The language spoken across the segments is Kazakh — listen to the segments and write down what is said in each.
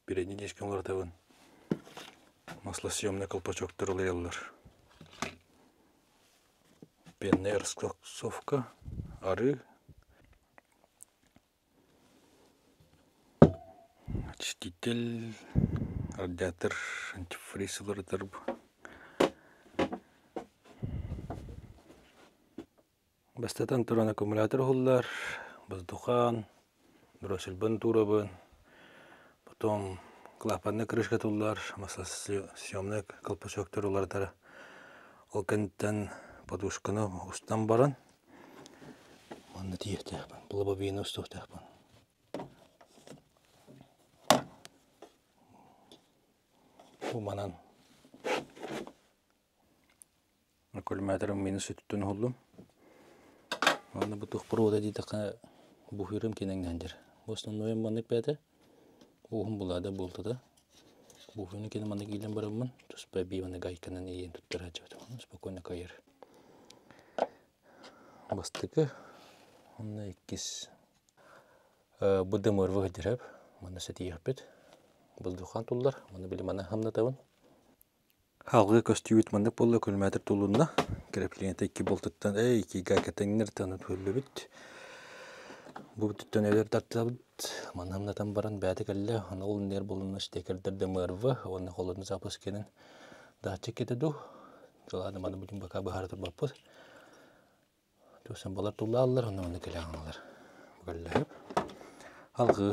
Передний диском лартавын. Маслосъемный колпачоктар лейлар. Пенная раскласовка. Ары. Очиститель. Радиатор. Антифриз лартар. Бастатан туран аккумулятор хуллар. Воздухан. Дроссель бантурабын. Потом клапанный крышка туллар. Маслосъемный колпачоктар лартар. Ол кенттен подушканы устан баран. Манны тиектәпін. Бұл бабиені ұстуқтәпін. Бұл манан. Аккумуляторым мені сүттін олдым. Манны бұтық провода дейдіқі бұхырым кенеңден жер. Бостан нойын маннык бәді. Бұхым бұлады болды да. Бұхыны кені маннык елен барымын. Тұспа бейманы ғайканын ең тұттыр әжіпті. Спокойно кайыр. Бастықы. Онна иккис бұдымыр вғыдырап. Маны сәті еқпет. Бұздуқан тұлдар. Маны білі маны хамнатауын. Халғы көстүйіт мандық болы көлмәтір тұлуында. Кірепленет 2 болтыттан, 2 ғайкатаңнер танып өлі бүт. Бұл түттен өлер тартабыд. Маны хамнатан баран бәді кәлі. Оны ол нер болуына штекердерді мұрвы. Оны қолырны запыс кенін датчик кетеді. Жолады маны бүгін бақа бұхары тұр баппыз. Төсен балар тұлла алылар, оны кәлі аңылар. Бұғаллайып. Алғы.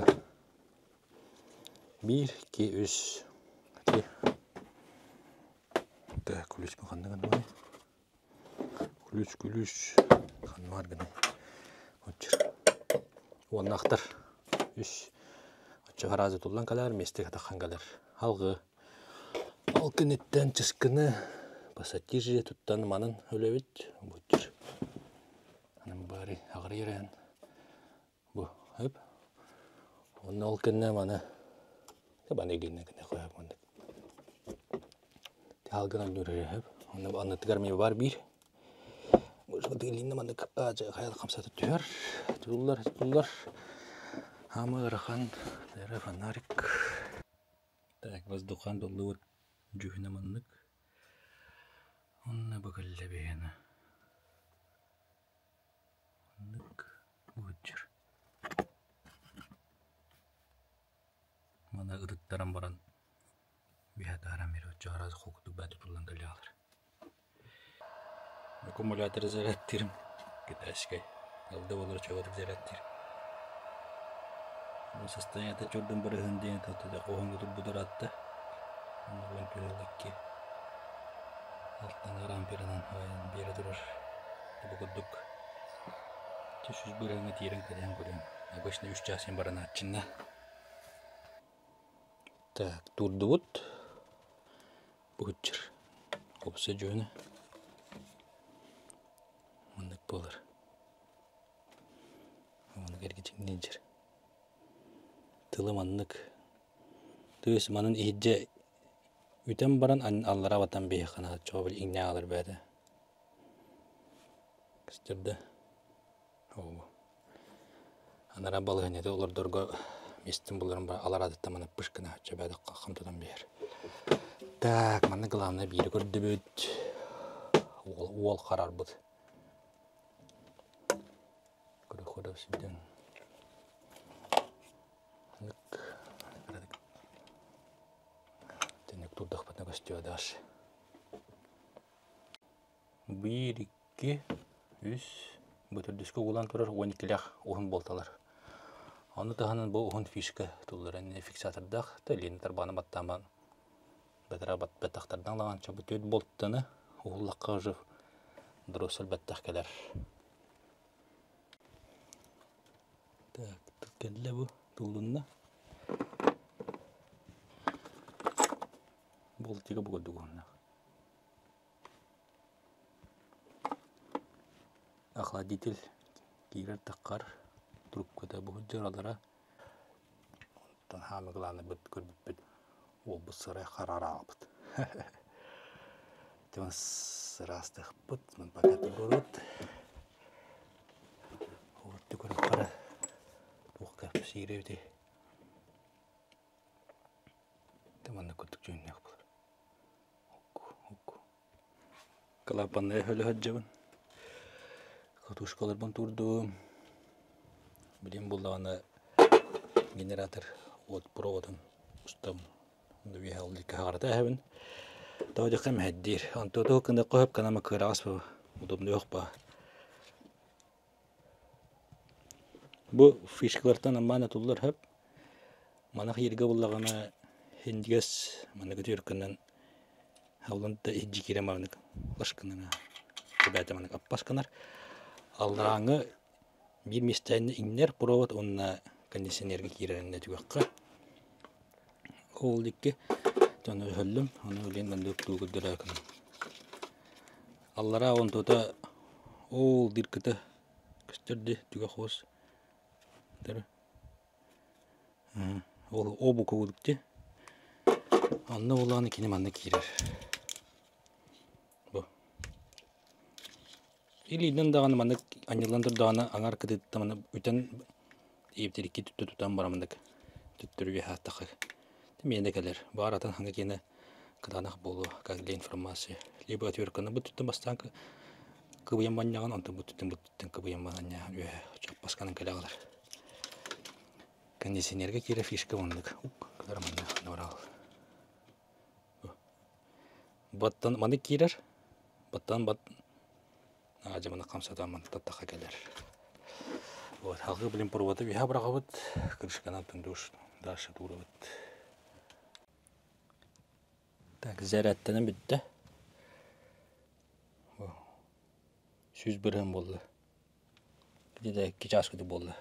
1, 2, 3. Так, күліш бі қанды қанды бай. Күліш. Қанды бар ғаны. Отчыр. Оны ақтар. 3. Отчы ғаразы тұллан қалар, местек атаққан қалар. Алғы. Алқын еттен чыскыны. Басатти же тұттан манын өлевет. Бұтчыр. Анын бары ағыр ерен. Бұ. Өп. Оны алқынны маны. Баны егенне кіне қойап мұнды. Алғынан үрері өп. Оны аннытығар мей бар бір. Бұжығы дегелейінді маны қаял қамсаты түер. Тұллар. Хамы ғыраған. Дәрі фонарик. Так, воздухан долы өт жүхіне мандық. Оны бұғылы бейіні. Мандық өтчір. Мана ыдыттаран баран. Биядаран бері өтчі аразы қоқытық бәді тұлан кәлі алыр. Аккумулятор зарядтирим. Китайскай. Алды болыр чоғытық зарядтирим. Бұл состоянияда жордан бір ғындейін тәтті қоғын күтір бұдыр атты. Оны бұн пөлілікке. Алтан амперынан бері тұрыр. Бұғыдық. 300 бұрыңы тиірін кәден көрем. Обычно 3 часын баран атчынна. Так, турды вот. Бұғытчыр. Қопсы жөні. Мұндық болыр. Мұндық әргечіңден жыр. Тылы мұндық. Түйіс мұнын ехетже үтен баран аллара ватан бейі қана. Чоға біл еңне алыр бәді. Кістірді. Анара балығын еді олар дұрға местің бұларын бар аларадытта маны пышқына атча бәді қамтудан бейір. Так, маны ғыламына бейірі көрді бөд. Уол қарар бұд. Көрі қорап сүйден. Тенек тұрдық бәтіне көстеуді ашы. 1, 2, 3. Бұтырдіскі ұлан тұрар 12-ләқ ұғын болталар. Оны тағанын бұл ұғын фишка тұлдар. Әне фиксатордақ, тәлені тарбаны баттаман. Бәтіра бәттақтардан лағанша бұт өт болттыны ұғылаққа ұжып дұрысыл бәттақ кәлер. Так, тұткәлі бұл тұлдынна. Болтиға бұғыды ұғынна. Охладитель кирер таққар трубкада бұл жаралара. Онтан хамы ғыланы бүт көрбіт. Ол бұл сырай қарара албыт. Тен сырастық бұт. Мұн пакеті көріт. Олты көріп қара. Бұл кәпі сейревде. Tamam kutuk cümle yapılır. Oku. Kalapanları öyle hacabın. Katuşkalar ben turdum. Bileyim bullağına generator от проводын устам. Við hafði líka harða hefin. Það var ekki meddir. Antu då kunde köp kan man köra asfalt. Udum yok ba. Bu fisklardan amana tullar hep. Mana yerge bullagana hindiges mana götürkünden havlanda hicci kiremanik. Başkana. Kibete mana appas kanar. Allarаңы bir mistayni inner provod onna kondisyonerge kirerinde tügakka. Ol dikki Tonu höllüm, onu ölen ben döktüğü güldüre akın. Allara ontoda ol dirkite gösterdi tüge hoş. Dere. O bu kovdukti. Anna olanı kini manna kirer. Bu. İliden dağını manna anyalandır dağını angar kıdıt tamana üten evtiriki tutan baramandık. Tüttürüge hattaqı. Мен келер. Баратан ханга кене каданах болу, кагли информация. Либо отверканы буттын бастан кыбыям баннаган, онтон буттын кыбыям банanya. Чаппасканын келегалар. Кондиционерге кире фишка бондык. Кадар манна норал. Баттан маны кирер. Баттан ажамана камсатан ман таттака келер. Вот, халгы билим проводы виха брагабыт, крышканан тундуш, дальше турабыт. Так, zerrettenim bitti. Süz bırhım boldu. Bir de iki çaskıdı boldu.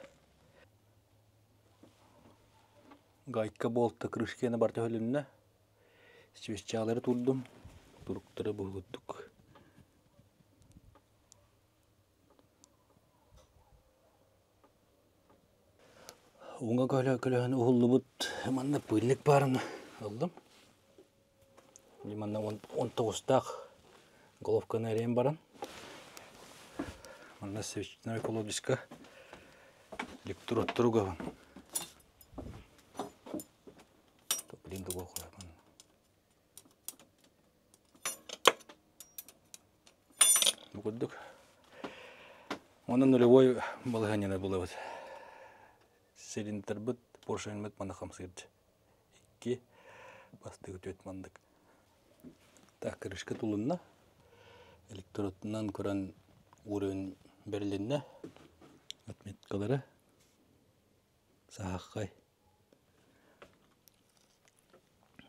Gayka bolta kırışkeni barda hölünne. Süz çağları tuldum. Durukları buluttuk. Onga köle uhullu but. Hemen de pıylık barını aldım. Limanna 19'daq головканы әрем баран. Манна свечная экологическа электрод тұрғаван. Топлинді болғаван. Бұқыддық. Оның нулевой балғанена болавад. Цилиндр бұд, поршен мәт мана қамсырды. 2 бастығы төт мандық. Так, крышка тулынна. Электродынан көрен урын берленне. Отметкалары. Сахаққай.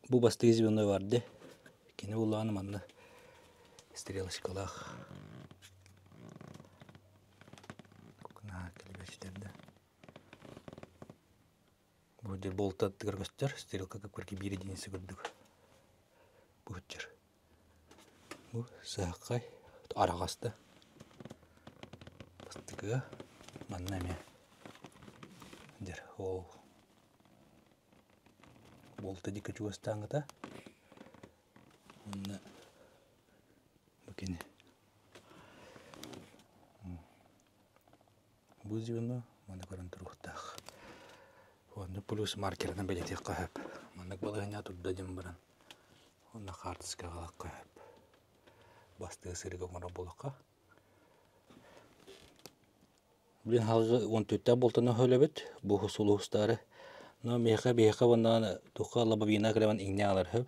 Бұл бастығы звеной барды. Кені ұлағаны манна. Стрелочкалақ. Күна келбештерді. Бұл жер болтатты көргөстер. Стрелка көкөрке бір единесі көрдік. Бұл жер. Bu sahakay aragasta. Bastıkıga manname. Der o. Bolta dikkat çuvastangıda. Onunla bakın. Bu zivno mana karan turuhtaq. Onu plus markerden belirtip qahap. Mana balığına tutda jembaran. Ona kartıska qalaq qahap. Bastığı sırıga mara bolaqqa. Bilin halgı 14'te boltana hölebet. Bu husulu hustары. No meha vandan tuqa lababina krevan igne alır hep.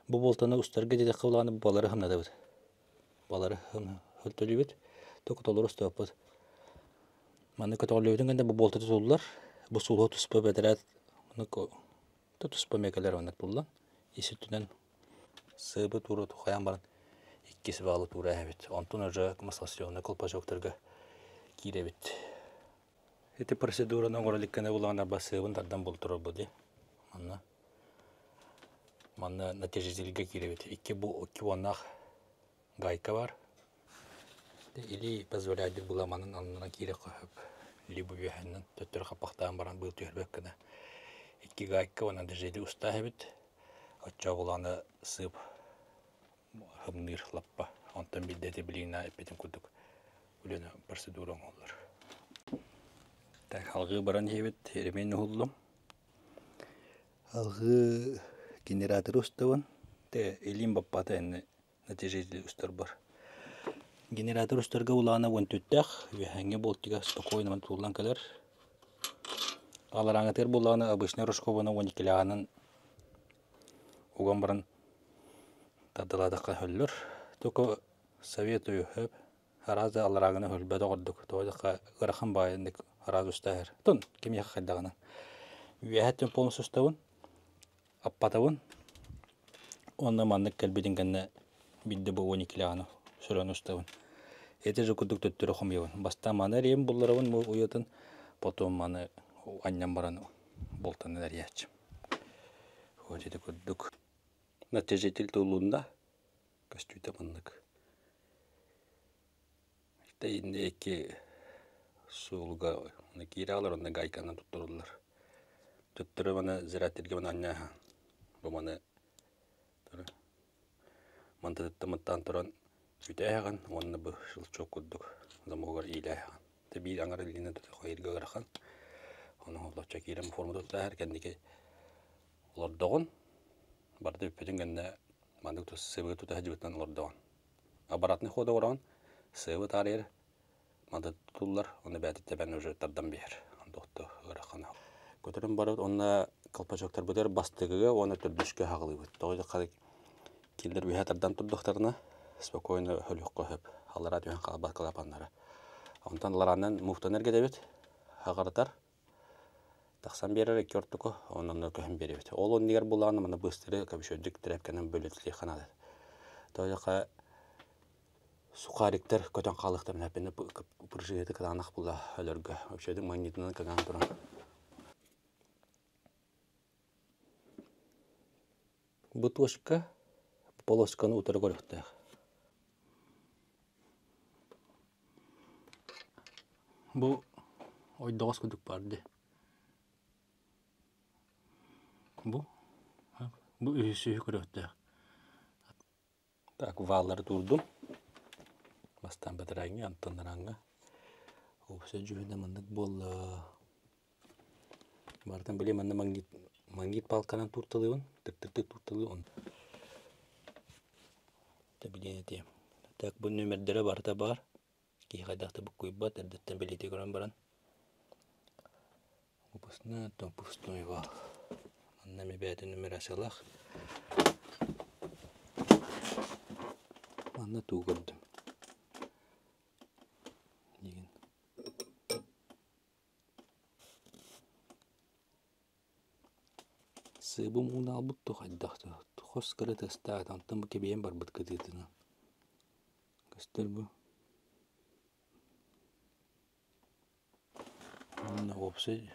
Bu boltana ustarga dedi qıvlanı baları hamnada bit. Baları höltölübet. Toku tolur ustapıt. Manı katoluyudun gende bu boltata sollar. Bu sulu tuspa bederat. Onu tuspa mekalar onak bullan. Isütünen sığbı turu tuqayan baran. İkkisi bağlı tuğra evet. Ondan önce masasyonuna kolpacoklarga kirevit. Eti prosedurana qoralikkana bulanlar basıbın tardan bulturur bu de. Manna natijazilga kirevit. İki vanaq gayka var. Или позволяет буламанын анына кире қойып. Либо бүйәннен төттөр қапақтан баран бұл түйірбек кіна. İki gayka vanан дежели уста хебит. Отча буланы сып hımnır lappa. Ondan bir de bilina epetin kuduk. Ulan prosedurun olur. Tak halgı baran evet, hemen hullum. Halgı генератор уставын. Те элим баппата энне натижели устар бар. Генератор устарга улана вон түттәх, вехәңге болтига спокойно ман туллан калар. Алараңатыр булана обычный рожкована вон килянын уган баран тадыладакка хөллөр. Только советую хөп хараза аларагына хөлбәдә гордук. Тоydakka гырахан байындык хараз устахыр. Тон кем яха хайдагана. Вехәттен полностью уставын. Аппатавын. Онна маннык кәлбеден кәнне бидде бу 12 киланы сүрән уставын. Эте же кудук төттүрө хомьёвын. Баста маны рем булларывын му уятын. Потом маны аннан баран болтаны дәрияч. Вот это кудук. Натежитель тулунда кастуйта маннык. İşte indi iki suulga ne kiralар онда гайканан туттурулар. Туттуру маны зиратерге маны анняха. Бу маны мантаттаматтан туран үтәгән, онны бу шылчок куддук. Замогар иләгән. Тәби аңгар илинә тә хәйргә гырхан. Аны Аллаһ чакирам формада тәһәр кәндике. Лордогон барды үпәденгәндә мандык тус себе тута хаҗбыттан лордогон. Аппаратны хода оран себе тарир мандык туллар, аны бәдит тәбән уже тардан бер. Доктор гырхан. Көтөрүм барып, онна калпачоктар бөтөр бастыгыга, оны төрдөшкә хагылып. Тойда кадык килдер бихатардан турдуктарына спокойно хөлөккө хөп. Алар атыган калбат калапаннары. Онтан лараннан муфтанерге дебит. Хагартар. Таксан берер кёртуко, оннан көһөн беребит. Ол оннигер буланы мына быстыры кабишөдүк трәпкәнен бөлөтле ханады. Тойда сухариктер көтөн калыктар менен пыржыгыты каданак була өлөргө. Өчөдүн магнитынан каган туран. Бутушка полосканы утыры көрөктө. Бу ойдогос күдүк барды. Бу үйсү көрөктө. Так, валлар турдум. Бастан бетерәңгә, антоннараңга. Опсы жүгенә мындык бол. Бартан биле мында магнит палканан туртылыгын, тик туртылыгын. Табилете. Так, бу номерләре барда бар. Ки хадакта бу куйбат, эрдәттән билете көрән баран. Опусна, то пустой вал. Анна мебәте номер асалах. Анна тугырдым. Деген. Сыбым уна албыт тухайдакта. Хос кырыты стаат, антын бу кебеен бар быт кытытына. Көстөр бу. Анна опсы.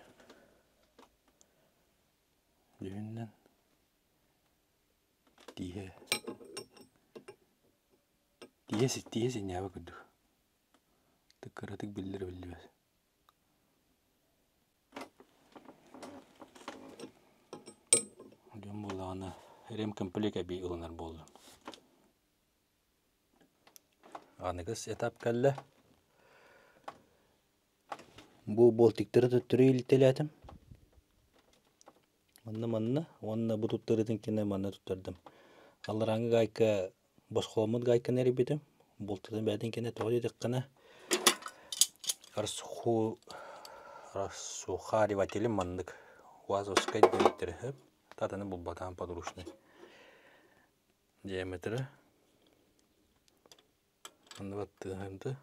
Жүннен. Тие сенява күдді. Тыккаратык білдері білдібәс. Жөн болағына рем комплект әбей ұлынар болды. Анығыз этап кәлі. Бұл болтиктері түттірі елітелі әтім. Манна, онна бұ тұттырыдың кені манна тұттырдым. Алыраңы ғайка босқоламыд ғайка нәрі бедім. Болтырдың бәдін кені тоғды дыққына. Рассухари вателім мандық. Уазовскай диаметрі. Татаны бұл батан подручный. Диаметрі. Манды баттығымды.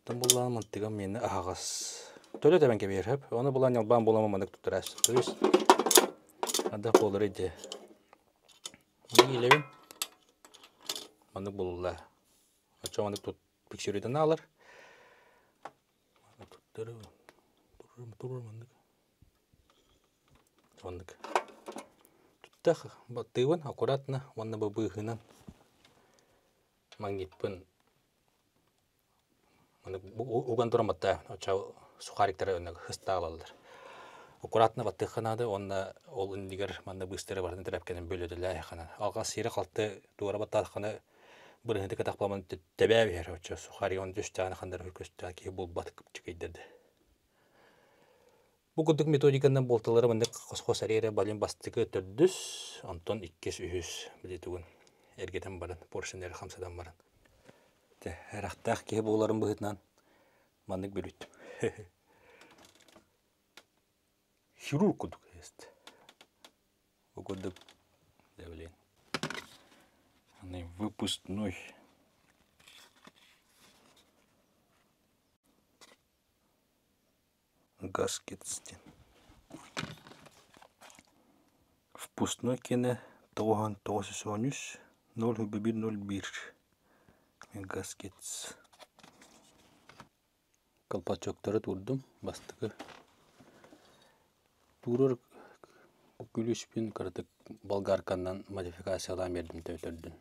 Оттан бұлланы мантыға мені ағас. Төлі тәбен кебер хөп. Оны бұлан ялбан болама мандық тұттырас. Төйіз. Адақ болыр еді. Оны елевен. Мандық болула. Ача мандық тұт пиксериден алыр. Мандық тұттыры. Тұрыр мандық. Мандық. Тұттақ баттығын аккуратно. Мандық бұбығынан. Магнитпін. Уган туран батта. Ача сухариктері өнігі хыста алалар. Аккуратно баттық қанады. Онда ол үндігер мандық бұстыры бардың тірәпкенін бөлөділі айқанады. Алға сирі қалты дуара баттақ қаны бұрынды катақ балман тәбәбі ер. Сухари оны түстіғаны қандар өркөстіға ке бұл батық күпчікейдерді. Bu kuduk metodikандан болталары мында қос-қосарере бален бастығы төрдүс, онтон 200 билетугун эргетен барын, поршенер хамсадан барын. Те, әрақтақ ке боларын бұғытнан мандық бөліт. Хирург кудук есть. Bu kuduk давлен. Они выпускной. Гаскетстен. Впускной кене 913 0,101. Гаскетс. Колпачоктары турдум, бастығы. Турur gülüşpün kırdık Bolgarkandan modifikasyonlar verdim tötürdün.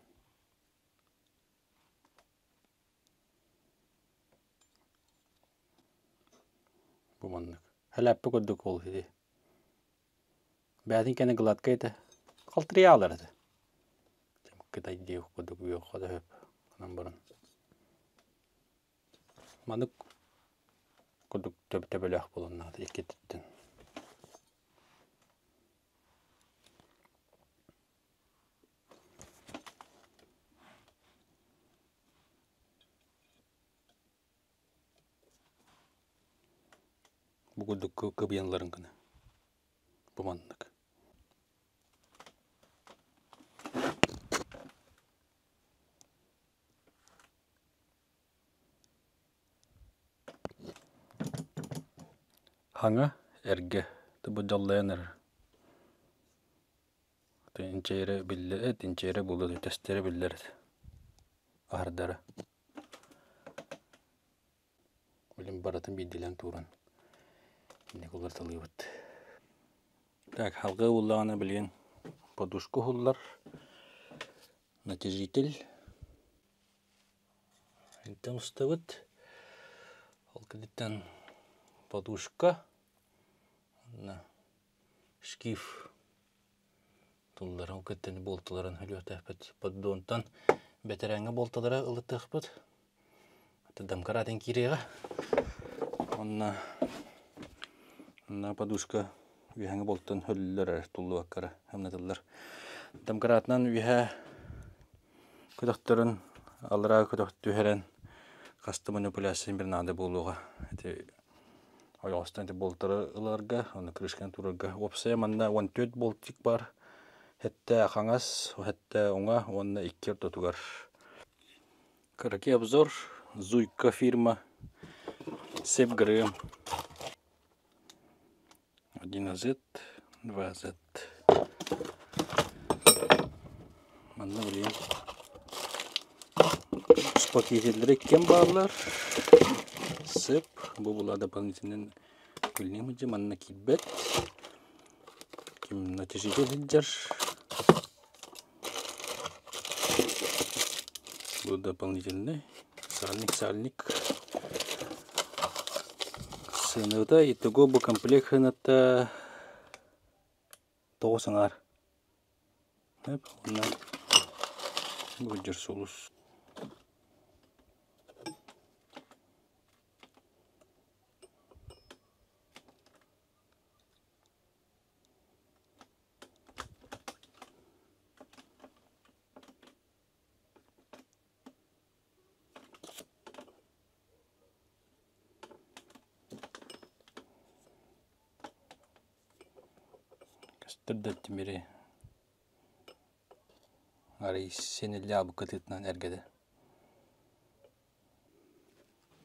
Bu manlık. Helap kurduk ol idi. Bədin kene gladkaydı. Kaltırıya alırdı. Kıtay diye kurduk yok o da hep. Nambarın. Manlık kurduk töbelek bulunmadı. İki tüttün. Bu kurduk kıbyanların kına. Bu manlık. Hanga erge bu callayanır. İncere bildir, incere bulur, testere bildir. Ahırdara. Bilim baratın bir dilen turan. Ne kadar talıyıt. Так, halga ullağına bilen подушку hullar. Натяжитель. Enten ustavıt. Halkıdıktan подушка. Şkif. Tulların uketteni boltaların hülüyötehpet. Poddoğuntan beterenge boltalara ılıtıhpet. Damkaraten kirega. Onna подушка üyhangi boltan hüllüler tullu akkara hamnatıllar. Damkaratnan üyha kudaktarın allara kudak tüheren kastı manipülasyon bir nade buluğa. Oyastan boltara ılarga, onu kırışkan turarga. Opsaya manna 14 boltik var. Hatta kangas, hatta ona onna 2 tutugar. Kıraki обзор. Zuyka firma. Sepgrim. 1Z, 2Z. Manna bileyim. Paketleri kim bağlar? Sep. Bu bulada panisinden bileyim hocam manna kibet. Kim natişici hiccar. Bu da panisinden salnik. Sınırda итого bu kompleksinata 9 sangar. Hep onlar bu solus. Kastırdı biri. Arayı senilli abu katıtından ergede.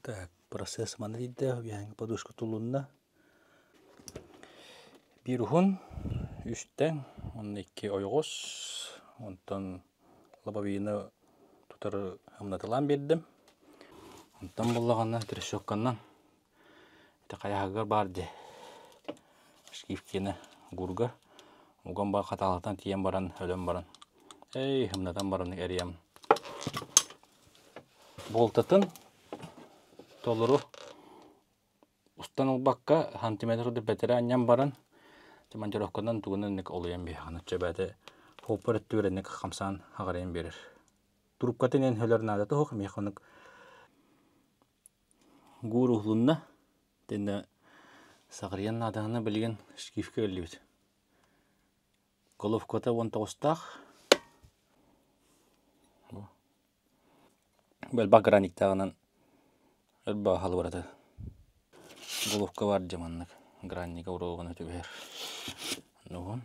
Так, proses mana tidak yang подушка tulunna. Bir hun üstten 12 oyğuz. Ondan lababiyini tutarı hamnatılan verdim. Ondan bullağandan tırışıqqandan kayağıgar bardı. Şkifkeni gurga. Ogan ba katalatan tiyen baran, ölüm baran. Hamnatan baran eriyem. Boltatın toluru ustan olbakka santimetre betere anyam baran. Cuman jorokkandan tuğundan nek oluyen bir hanı çebede hoperet türenek kamsan hagarayen berir. Turupkaten en höler nadata hoq mekanik guruhlunna tenne Сағыриян адағына білген шкифке өлі Головкота 19-тақ. Бәлбақ граниктағынан әлбі ағалы барады. Головка бар жаманлық. Граника ұрауғаны төбер. Нұғын.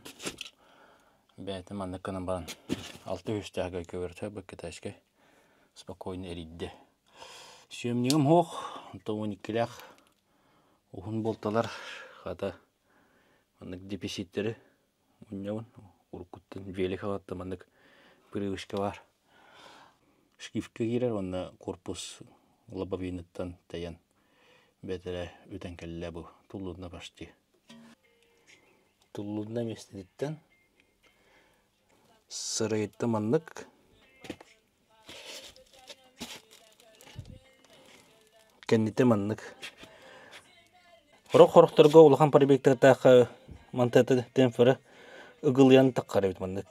Бәйті манныққанын баран. 600-тәға көверті бүккет әшке. Спокойно әридді. Сүйемнігім хоқ. 12-ләқ. Оғын болталар. Қата. Маннық депеситтері. Уннявын. Уркуттын велик ағатты маннық пырығышқа бар. Шкифке керер, онна корпус лобовинеттан таян. Бәтірі өтен кәлі бұл. Туллудна башты. Туллудна местедеттен. Сырайытты маннық. Кәннеті маннық. Хорық-хорықтырға олған парабектер тақы мантаты тәнфірі ұғылиян таққары бет маннық.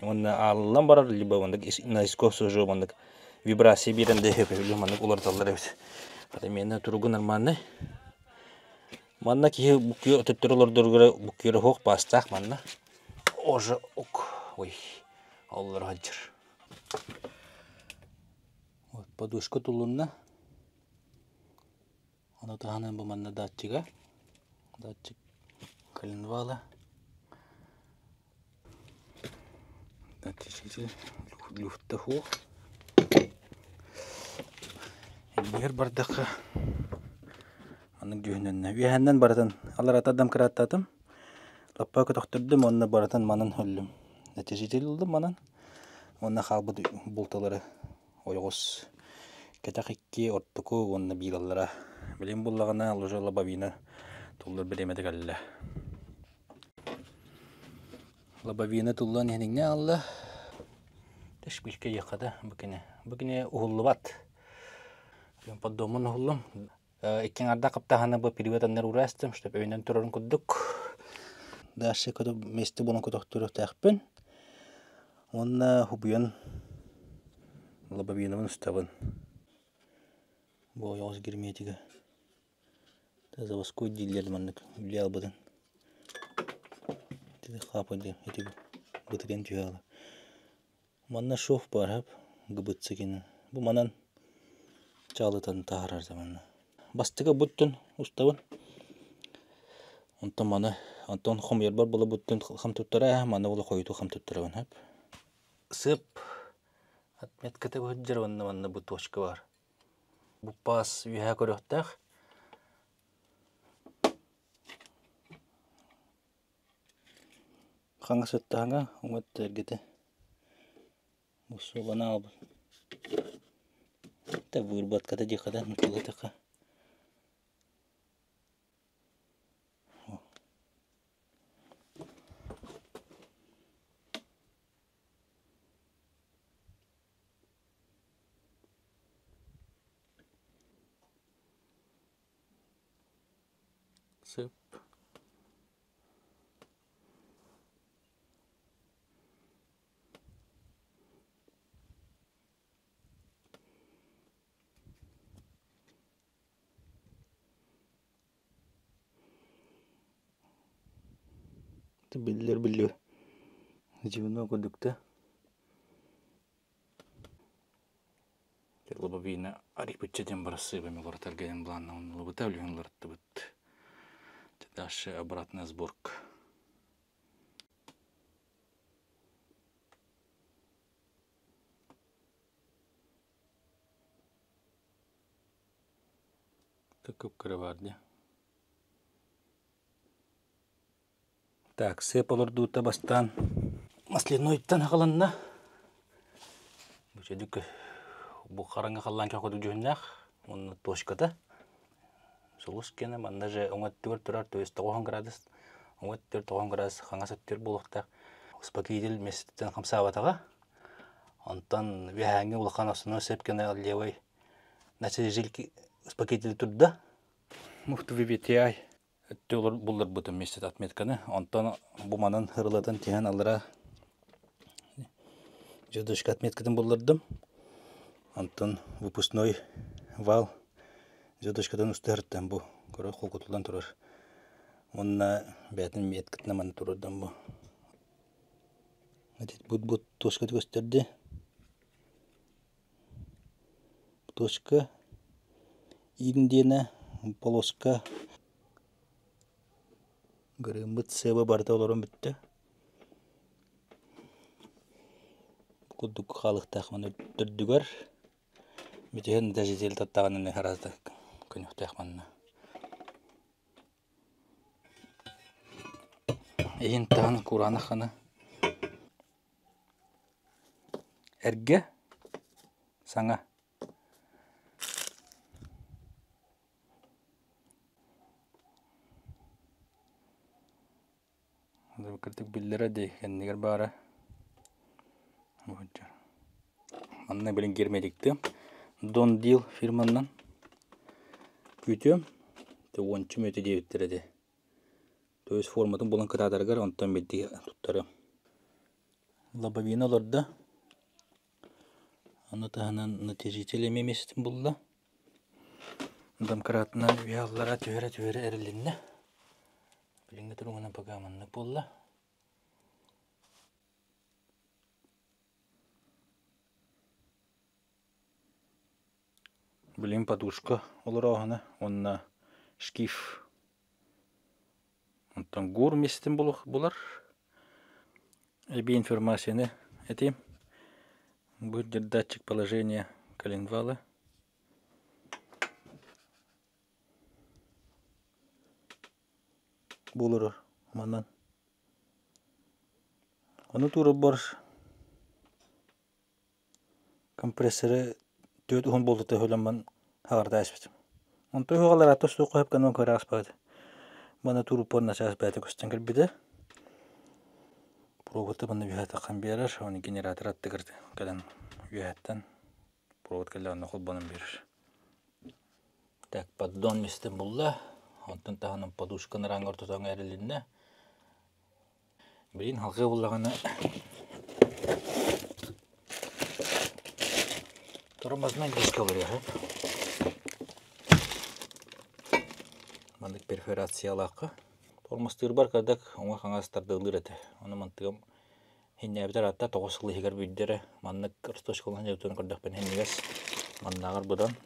Онна алылан барар, либо маннық наискосы жо маннық вибрация беренде өпелі маннық олардалар бет. Мені тұрғын арманы. Манна кие бұқия өтіптір олардырғыры бұқиыры хоқ бастақ манна. Ожы ұқ. Ой, алылар ғаджыр. Подушка тұлынна. Оны тағанын бұл манна датчыға. Датчык калинвала. Датчык люфтта хоқ. Егер бардаққа аның жүйінен вейхәннен баратын алар атадам кіраттатым лаппа көтіқтірдім онына баратын манын өлім нәтижетел ұлдым манын онына қалбы бұлталары ойғыз кәтақ икке ортықу онына бейлалара білем бұллағына алыжы лабавина тұллар біремеді кәлі лабавина тұллан еніңне алла тәшбілке еқады бүкіне ұғылы бат поддомын ұғылым. Еккен арда қаптағаны бұл переведаннар ұрастым, чтобы өйнен тұрарын күддік. Дашы көді месті бұның күдіқтірі тәқпін. Онына хұбыян лабавинымын ұставын. Бұл яғыз кермейтігі. Заводской дейлерді мәнік үлі албыдың. Деді қапыды, еті бұтырен түйәлі. Манна шоф бар әп, ғыбытсы кені. Бұл манан Чалытан тағарар заманна. Бастыға бұттын ұставын. Онтан маны, Антон хомер бар бұлы бұттын қам тұттыра, маны бұлы қойыту қам тұттыравын. Сып, атмет кәті көджер ванна бұт очқа бар. Бұппас үйәе көріқтақ. Қаңа сөттіғаңа, ұмытты әргеті. Бұсы ғана албын. Та вырбат ката дихада нутила така. Сып. Білдер. Живно көдікті. Лобовина арипетчеден барасы бәме ғорталгайын бұланна. Оны лобыта өлігін ларытты бұтты. Дальше обратная сборка. Так обкрыварди. Так, сеп оларды ұта бастан. Маслиной иттан қаланна. Бүчедік бұл қараңға қалан кәқөді жөннәқ. Оны тошката. Солыс кені, манда же оңаттыр тұрар 9 градус. Оңаттыр 9 градус қаңасаттыр болуқтақ. Успакидел месеттен қамсаватаға. Онтан вехәңі ұлқан осыны сеп кені левой. Нәсі жилки успакидел тұрды. Мұхты вебете ай. Өттеулер бұлдар бұтын местет отметканы. Онтан бұманын хырыладан теген алыра жадышқа отметкадан бұлдардым. Онтан выпускной вал жадышқадан ұстағырттан бұл. Көрі қол құтылдан тұрар. Онна бәтін мет кітна маны тұрырдан бұл. Бұд тошқа gösterdi. Тошқа индена полоска гырымбыт сыба барда оларым бітті. Құддық қалықтақ маны түрдігер. Бітеген дәжетел таттағанын харазды көніктақ манына. Ehin tağın Kur'an'ı xanı. Erge sana. Hadi bakırdık billere de kendiler bari. Anne bilin girmedikti. Don Deal firmandan kütüyorum. De 10 metre diye bittirdi. Öz formatın bulan kıradargar ondan bildiği tuttarım. Labavina olurdu. Anlatahanan neticelememestin bulla. Adam kıratına üyallara tühere erilinne. Bilinge durumuna pagamanlık bulla. Bilin paduşka olur ağına. Onna şkif. Ondan gor mestin bular. Bir информацияны этим. Будет датчик положения коленвала. Булыр манан. Оны туры бар. Компрессоры 4 болды төхөлөмөн хагырда ашпытым. Он төхөлөр атосту коюп канон көрөс бады. Бана туру порна чаас бәті көстен кірбеді. Проводты бана үйәті қан берер. Оны генератор атты кірді. Кәлін үйәттен провод кәлі оны қол банын берер. Так, поддон местен бұлла. Онтын тағының подушканы раңғыр тұтауын әрілінне. Бірін халқы бұллағаны тұрмазынан дискі olur ya. Мандык перфорациялақы. Тормостыр бар кадак, оңа қаңастарды ылыр әті. Оны мантығым хеннәбітер атта тоғысықлы хегер бүйдері. Мандык ұрстошқылған жәутуын қырдақ бен хеннегес. Мандағыр бұдан.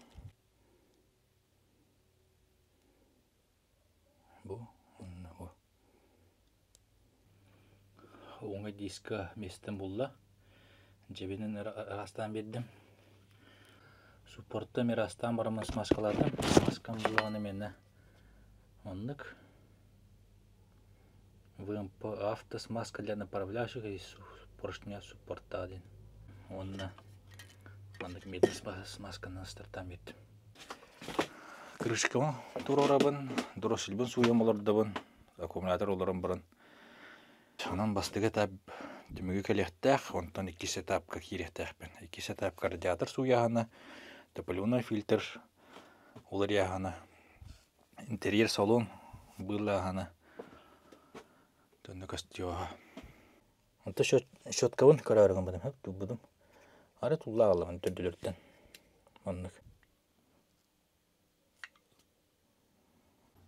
Бұ. Оңа дискі местен бұлла. Жебенін растан бердім. Суппортта мен растан барымыз маскаладым. Маскам бұлағаны мені. Онлык. ВМП автосмазка для направляющих и поршня суппорта один. Онна. Онлык медный смазка на стартам бет. Крышка турорабын, дұрысылбын суем олардабын, аккумулятор оларын бұрын. Онан бастыға тап дүмігі кәлектәқ, онтан 2 сетапқа керектәқпен. 2 сетапқа радиатор суяғаны, топливной фильтр олар яғаны. Интерьер салон было ана. Тонны костюма. Онта щоткавын карарыгын бадым, хап тубудum. Ары тулла аламын төдүлөрдөн. Оннук.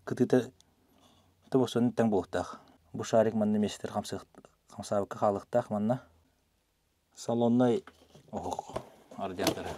Кытыта табосын таң болуктак. Бу шарик манны мистер камсабыкка халыктак манна. Салонной радиаторы.